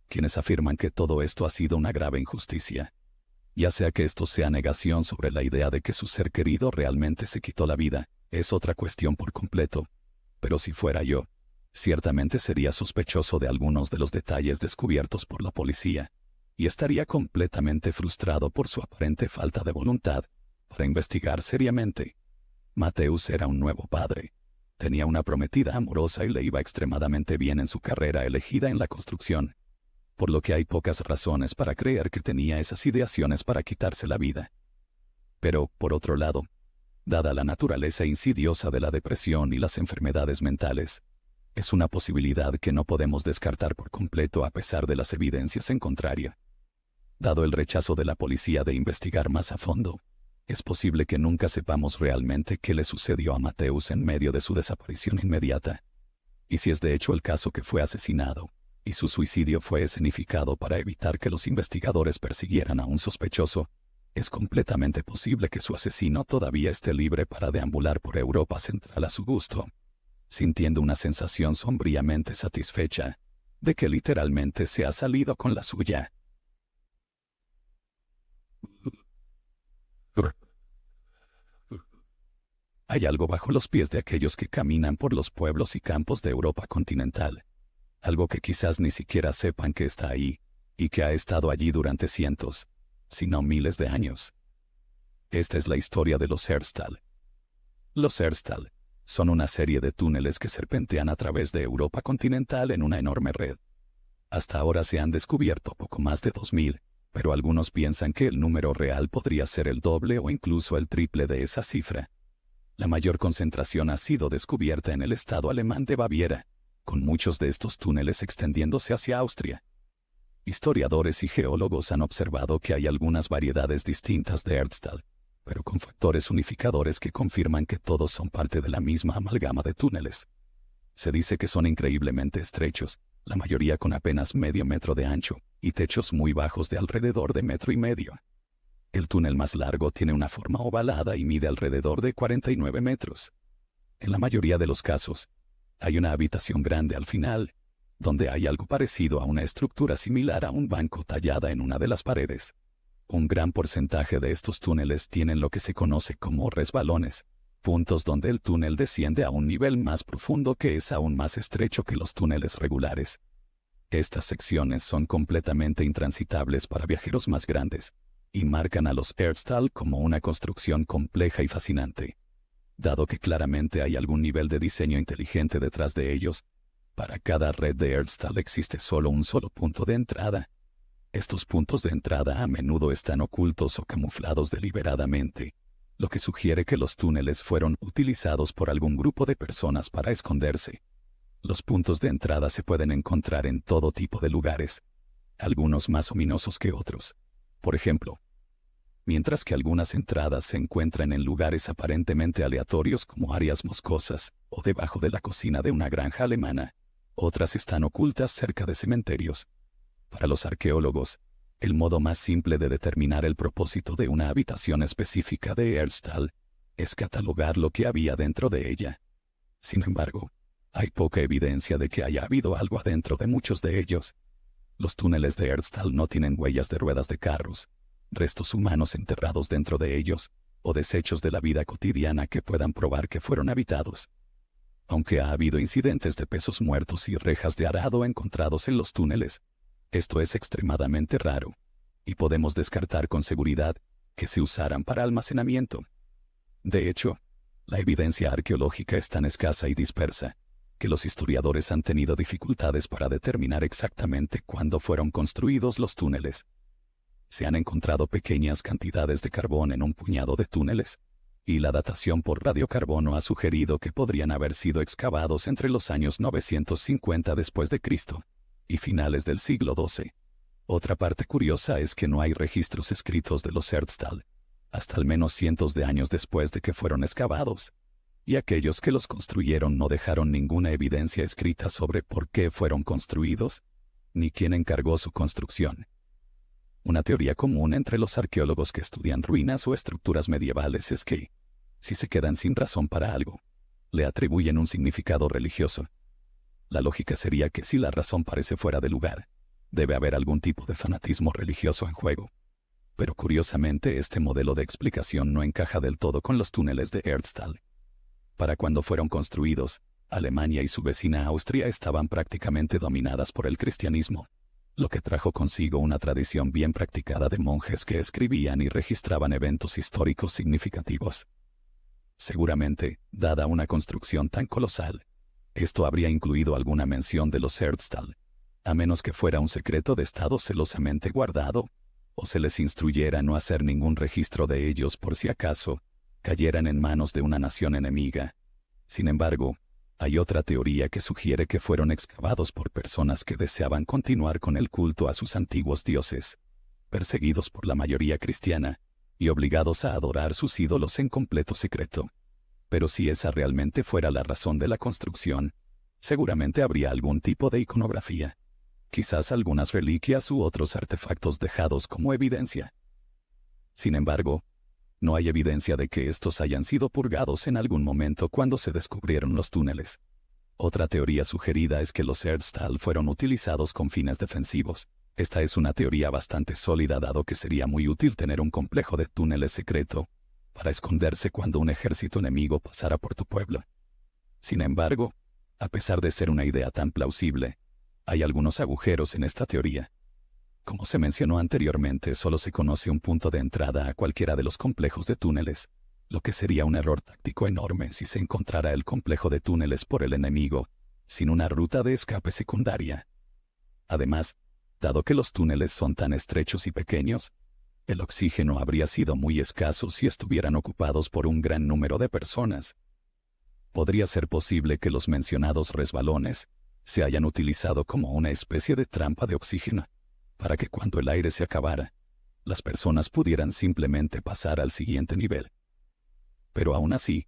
quienes afirman que todo esto ha sido una grave injusticia. Ya sea que esto sea negación sobre la idea de que su ser querido realmente se quitó la vida, es otra cuestión por completo. Pero si fuera yo, ciertamente sería sospechoso de algunos de los detalles descubiertos por la policía, y estaría completamente frustrado por su aparente falta de voluntad para investigar seriamente. Mateusz era un nuevo padre. Tenía una prometida amorosa y le iba extremadamente bien en su carrera elegida en la construcción, por lo que hay pocas razones para creer que tenía esas ideaciones para quitarse la vida. Pero, por otro lado, dada la naturaleza insidiosa de la depresión y las enfermedades mentales, es una posibilidad que no podemos descartar por completo a pesar de las evidencias en contrario. Dado el rechazo de la policía de investigar más a fondo, es posible que nunca sepamos realmente qué le sucedió a Mateusz en medio de su desaparición inmediata. Y si es de hecho el caso que fue asesinado, y su suicidio fue escenificado para evitar que los investigadores persiguieran a un sospechoso, es completamente posible que su asesino todavía esté libre para deambular por Europa Central a su gusto, sintiendo una sensación sombríamente satisfecha de que literalmente se ha salido con la suya. Hay algo bajo los pies de aquellos que caminan por los pueblos y campos de Europa continental. Algo que quizás ni siquiera sepan que está ahí, y que ha estado allí durante cientos, si no miles de años. Esta es la historia de los Herstal. Los Herstal son una serie de túneles que serpentean a través de Europa continental en una enorme red. Hasta ahora se han descubierto poco más de 2000, pero algunos piensan que el número real podría ser el doble o incluso el triple de esa cifra. La mayor concentración ha sido descubierta en el estado alemán de Baviera, con muchos de estos túneles extendiéndose hacia Austria. Historiadores y geólogos han observado que hay algunas variedades distintas de Herstal, pero con factores unificadores que confirman que todos son parte de la misma amalgama de túneles. Se dice que son increíblemente estrechos, la mayoría con apenas medio metro de ancho, y techos muy bajos de alrededor de 1,5 metros. El túnel más largo tiene una forma ovalada y mide alrededor de 49 metros. En la mayoría de los casos, hay una habitación grande al final, donde hay algo parecido a una estructura similar a un banco tallada en una de las paredes. Un gran porcentaje de estos túneles tienen lo que se conoce como resbalones, puntos donde el túnel desciende a un nivel más profundo que es aún más estrecho que los túneles regulares. Estas secciones son completamente intransitables para viajeros más grandes, y marcan a los Herstal como una construcción compleja y fascinante. Dado que claramente hay algún nivel de diseño inteligente detrás de ellos, para cada red de Herstal existe solo un solo punto de entrada. Estos puntos de entrada a menudo están ocultos o camuflados deliberadamente, lo que sugiere que los túneles fueron utilizados por algún grupo de personas para esconderse. Los puntos de entrada se pueden encontrar en todo tipo de lugares, algunos más ominosos que otros. Por ejemplo, mientras que algunas entradas se encuentran en lugares aparentemente aleatorios como áreas boscosas o debajo de la cocina de una granja alemana, otras están ocultas cerca de cementerios. Para los arqueólogos, el modo más simple de determinar el propósito de una habitación específica de Herstal es catalogar lo que había dentro de ella. Sin embargo, hay poca evidencia de que haya habido algo adentro de muchos de ellos. Los túneles de Herstal no tienen huellas de ruedas de carros, restos humanos enterrados dentro de ellos, o desechos de la vida cotidiana que puedan probar que fueron habitados. Aunque ha habido incidentes de pesos muertos y rejas de arado encontrados en los túneles, esto es extremadamente raro, y podemos descartar con seguridad que se usaran para almacenamiento. De hecho, la evidencia arqueológica es tan escasa y dispersa, que los historiadores han tenido dificultades para determinar exactamente cuándo fueron construidos los túneles. Se han encontrado pequeñas cantidades de carbón en un puñado de túneles, y la datación por radiocarbono ha sugerido que podrían haber sido excavados entre los años 950 después de Cristo y finales del siglo XII. Otra parte curiosa es que no hay registros escritos de los Herstal, hasta al menos cientos de años después de que fueron excavados, y aquellos que los construyeron no dejaron ninguna evidencia escrita sobre por qué fueron construidos, ni quién encargó su construcción. Una teoría común entre los arqueólogos que estudian ruinas o estructuras medievales es que, si se quedan sin razón para algo, le atribuyen un significado religioso. La lógica sería que si la razón parece fuera de lugar, debe haber algún tipo de fanatismo religioso en juego. Pero curiosamente este modelo de explicación no encaja del todo con los túneles de Erztal. Para cuando fueron construidos, Alemania y su vecina Austria estaban prácticamente dominadas por el cristianismo, lo que trajo consigo una tradición bien practicada de monjes que escribían y registraban eventos históricos significativos. Seguramente, dada una construcción tan colosal, esto habría incluido alguna mención de los Erztal, a menos que fuera un secreto de Estado celosamente guardado, o se les instruyera no hacer ningún registro de ellos por si acaso cayeran en manos de una nación enemiga. Sin embargo, hay otra teoría que sugiere que fueron excavados por personas que deseaban continuar con el culto a sus antiguos dioses, perseguidos por la mayoría cristiana, y obligados a adorar sus ídolos en completo secreto. Pero si esa realmente fuera la razón de la construcción, seguramente habría algún tipo de iconografía. Quizás algunas reliquias u otros artefactos dejados como evidencia. Sin embargo, no hay evidencia de que estos hayan sido purgados en algún momento cuando se descubrieron los túneles. Otra teoría sugerida es que los Erztal fueron utilizados con fines defensivos. Esta es una teoría bastante sólida dado que sería muy útil tener un complejo de túneles secreto para esconderse cuando un ejército enemigo pasara por tu pueblo. Sin embargo, a pesar de ser una idea tan plausible, hay algunos agujeros en esta teoría. Como se mencionó anteriormente, solo se conoce un punto de entrada a cualquiera de los complejos de túneles, lo que sería un error táctico enorme si se encontrara el complejo de túneles por el enemigo, sin una ruta de escape secundaria. Además, dado que los túneles son tan estrechos y pequeños, el oxígeno habría sido muy escaso si estuvieran ocupados por un gran número de personas. Podría ser posible que los mencionados resbalones se hayan utilizado como una especie de trampa de oxígeno, para que cuando el aire se acabara, las personas pudieran simplemente pasar al siguiente nivel. Pero aún así,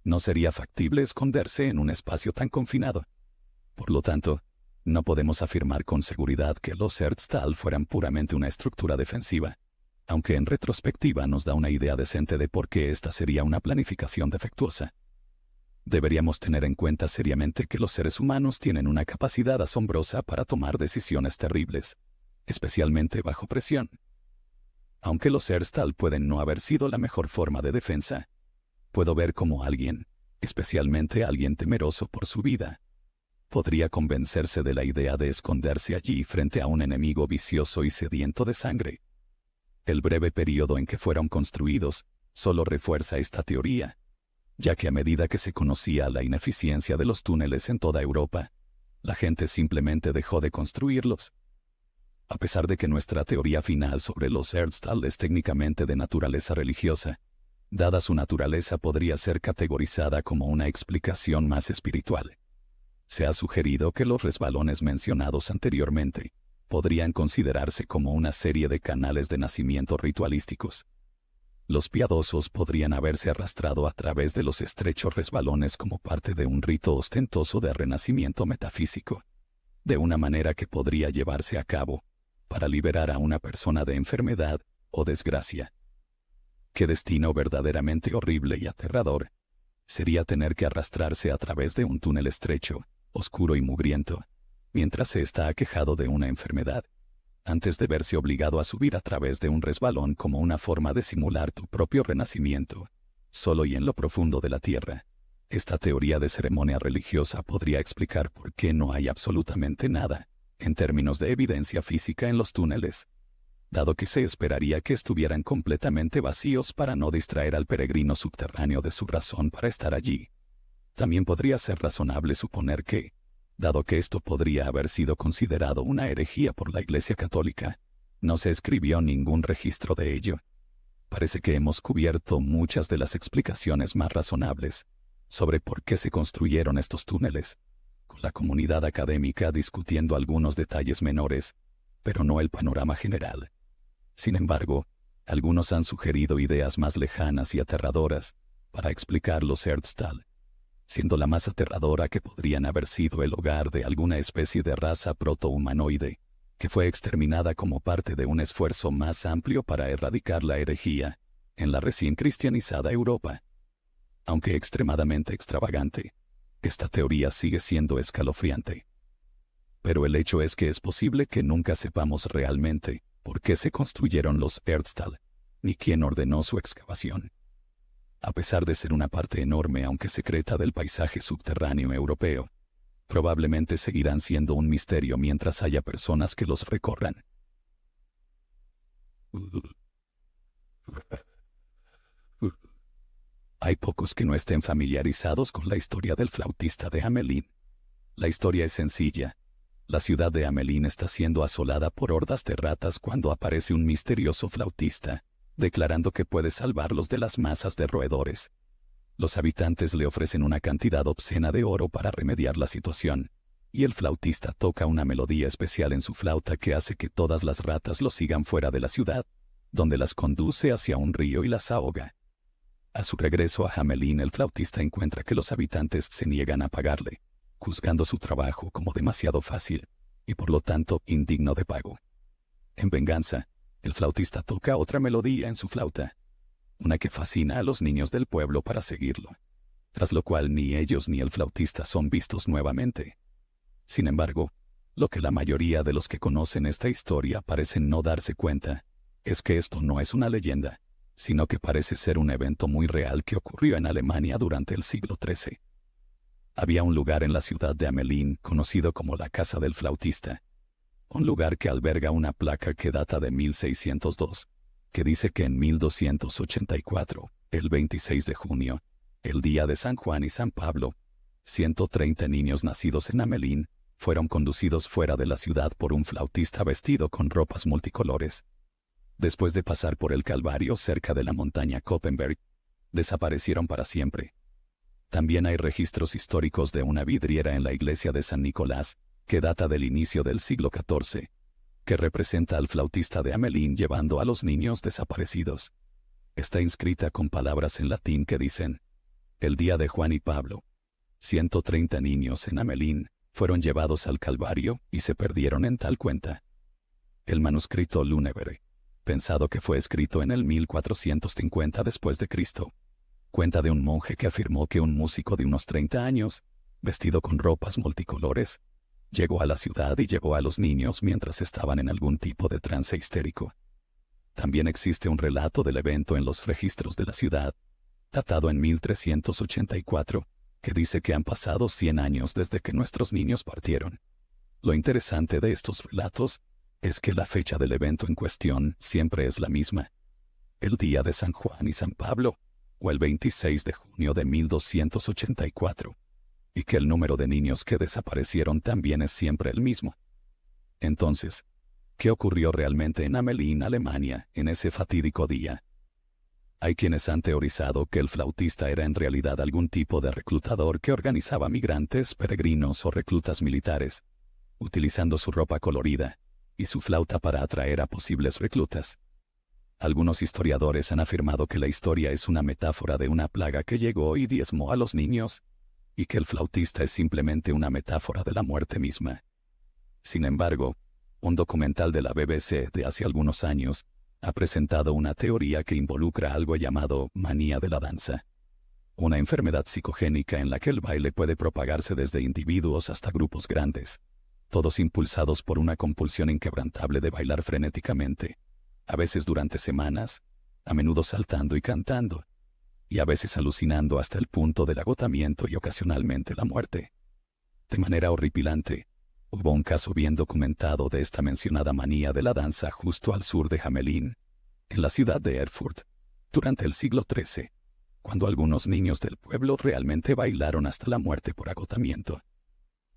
no sería factible esconderse en un espacio tan confinado. Por lo tanto, no podemos afirmar con seguridad que los Erztal fueran puramente una estructura defensiva, aunque en retrospectiva nos da una idea decente de por qué esta sería una planificación defectuosa. Deberíamos tener en cuenta seriamente que los seres humanos tienen una capacidad asombrosa para tomar decisiones terribles, especialmente bajo presión. Aunque los Erztal pueden no haber sido la mejor forma de defensa, puedo ver cómo alguien, especialmente alguien temeroso por su vida, podría convencerse de la idea de esconderse allí frente a un enemigo vicioso y sediento de sangre. El breve período en que fueron construidos solo refuerza esta teoría, ya que a medida que se conocía la ineficiencia de los túneles en toda Europa, la gente simplemente dejó de construirlos. A pesar de que nuestra teoría final sobre los Erztal es técnicamente de naturaleza religiosa, dada su naturaleza podría ser categorizada como una explicación más espiritual. Se ha sugerido que los resbalones mencionados anteriormente podrían considerarse como una serie de canales de nacimiento ritualísticos. Los piadosos podrían haberse arrastrado a través de los estrechos resbalones como parte de un rito ostentoso de renacimiento metafísico, de una manera que podría llevarse a cabo para liberar a una persona de enfermedad o desgracia. Qué destino verdaderamente horrible y aterrador sería tener que arrastrarse a través de un túnel estrecho, oscuro y mugriento, mientras se está aquejado de una enfermedad, antes de verse obligado a subir a través de un resbalón como una forma de simular tu propio renacimiento, solo y en lo profundo de la tierra. Esta teoría de ceremonia religiosa podría explicar por qué no hay absolutamente nada, en términos de evidencia física en los túneles, dado que se esperaría que estuvieran completamente vacíos para no distraer al peregrino subterráneo de su razón para estar allí. También podría ser razonable suponer que, dado que esto podría haber sido considerado una herejía por la Iglesia Católica, no se escribió ningún registro de ello. Parece que hemos cubierto muchas de las explicaciones más razonables sobre por qué se construyeron estos túneles, con la comunidad académica discutiendo algunos detalles menores, pero no el panorama general. Sin embargo, algunos han sugerido ideas más lejanas y aterradoras para explicar los Erztal, siendo la más aterradora que podrían haber sido el hogar de alguna especie de raza protohumanoide, que fue exterminada como parte de un esfuerzo más amplio para erradicar la herejía en la recién cristianizada Europa. Aunque extremadamente extravagante, esta teoría sigue siendo escalofriante. Pero el hecho es que es posible que nunca sepamos realmente por qué se construyeron los Erdstall, ni quién ordenó su excavación. A pesar de ser una parte enorme aunque secreta del paisaje subterráneo europeo, probablemente seguirán siendo un misterio mientras haya personas que los recorran. Hay pocos que no estén familiarizados con la historia del flautista de Hamelin. La historia es sencilla. La ciudad de Hamelin está siendo asolada por hordas de ratas cuando aparece un misterioso flautista, declarando que puede salvarlos de las masas de roedores. Los habitantes le ofrecen una cantidad obscena de oro para remediar la situación, y el flautista toca una melodía especial en su flauta que hace que todas las ratas lo sigan fuera de la ciudad, donde las conduce hacia un río y las ahoga. A su regreso a Hamelin, el flautista encuentra que los habitantes se niegan a pagarle, juzgando su trabajo como demasiado fácil, y por lo tanto indigno de pago. En venganza, el flautista toca otra melodía en su flauta, una que fascina a los niños del pueblo para seguirlo, tras lo cual ni ellos ni el flautista son vistos nuevamente. Sin embargo, lo que la mayoría de los que conocen esta historia parecen no darse cuenta, es que esto no es una leyenda, sino que parece ser un evento muy real que ocurrió en Alemania durante el siglo XIII. Había un lugar en la ciudad de Hamelin conocido como la Casa del Flautista, un lugar que alberga una placa que data de 1602, que dice que en 1284, el 26 de junio, el día de San Juan y San Pablo, 130 niños nacidos en Hamelin fueron conducidos fuera de la ciudad por un flautista vestido con ropas multicolores. Después de pasar por el Calvario cerca de la montaña Koppenberg, desaparecieron para siempre. También hay registros históricos de una vidriera en la iglesia de San Nicolás, que data del inicio del siglo XIV, que representa al flautista de Hamelin llevando a los niños desaparecidos. Está inscrita con palabras en latín que dicen: el día de Juan y Pablo, 130 niños en Hamelin fueron llevados al Calvario y se perdieron en tal cuenta. El manuscrito Lüneburg, pensado que fue escrito en el 1450 después de Cristo, cuenta de un monje que afirmó que un músico de unos 30 años, vestido con ropas multicolores, llegó a la ciudad y llevó a los niños mientras estaban en algún tipo de trance histérico. También existe un relato del evento en los registros de la ciudad, datado en 1384, que dice que han pasado 100 años desde que nuestros niños partieron. Lo interesante de estos relatos es que la fecha del evento en cuestión siempre es la misma: el día de San Juan y San Pablo, o el 26 de junio de 1284, y que el número de niños que desaparecieron también es siempre el mismo. Entonces, ¿qué ocurrió realmente en Hamelin, Alemania, en ese fatídico día? Hay quienes han teorizado que el flautista era en realidad algún tipo de reclutador que organizaba migrantes, peregrinos o reclutas militares, utilizando su ropa colorida y su flauta para atraer a posibles reclutas. Algunos historiadores han afirmado que la historia es una metáfora de una plaga que llegó y diezmó a los niños, y que el flautista es simplemente una metáfora de la muerte misma. Sin embargo, un documental de la BBC de hace algunos años ha presentado una teoría que involucra algo llamado manía de la danza, una enfermedad psicogénica en la que el baile puede propagarse desde individuos hasta grupos grandes, todos impulsados por una compulsión inquebrantable de bailar frenéticamente, a veces durante semanas, a menudo saltando y cantando, y a veces alucinando hasta el punto del agotamiento y ocasionalmente la muerte. De manera horripilante, hubo un caso bien documentado de esta mencionada manía de la danza justo al sur de Hamelin, en la ciudad de Erfurt, durante el siglo XIII, cuando algunos niños del pueblo realmente bailaron hasta la muerte por agotamiento.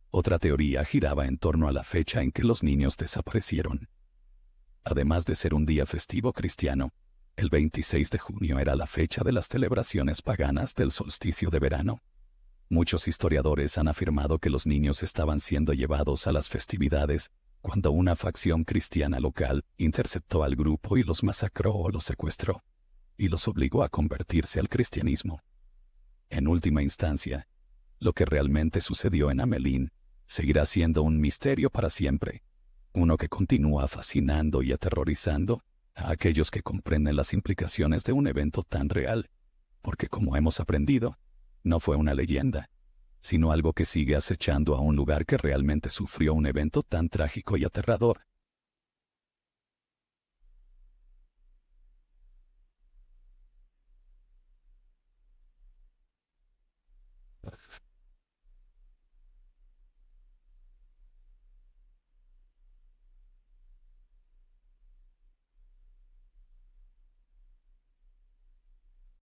Otra teoría giraba en torno a la fecha en que los niños desaparecieron. Además de ser un día festivo cristiano, el 26 de junio era la fecha de las celebraciones paganas del solsticio de verano. Muchos historiadores han afirmado que los niños estaban siendo llevados a las festividades cuando una facción cristiana local interceptó al grupo y los masacró o los secuestró, y los obligó a convertirse al cristianismo. En última instancia, lo que realmente sucedió en Hamelin seguirá siendo un misterio para siempre, Uno que continúa fascinando y aterrorizando a aquellos que comprenden las implicaciones de un evento tan real, porque como hemos aprendido, no fue una leyenda, sino algo que sigue acechando a un lugar que realmente sufrió un evento tan trágico y aterrador.